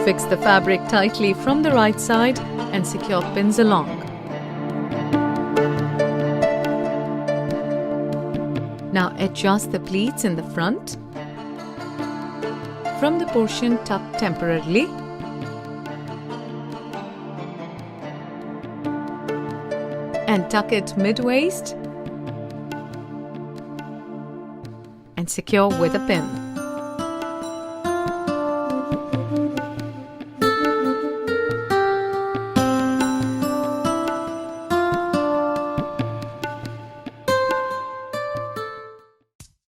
Fix the fabric tightly from the right side and secure pins along. Now adjust the pleats in the front from the portion tucked temporarily. And tuck it mid-waist and secure with a pin.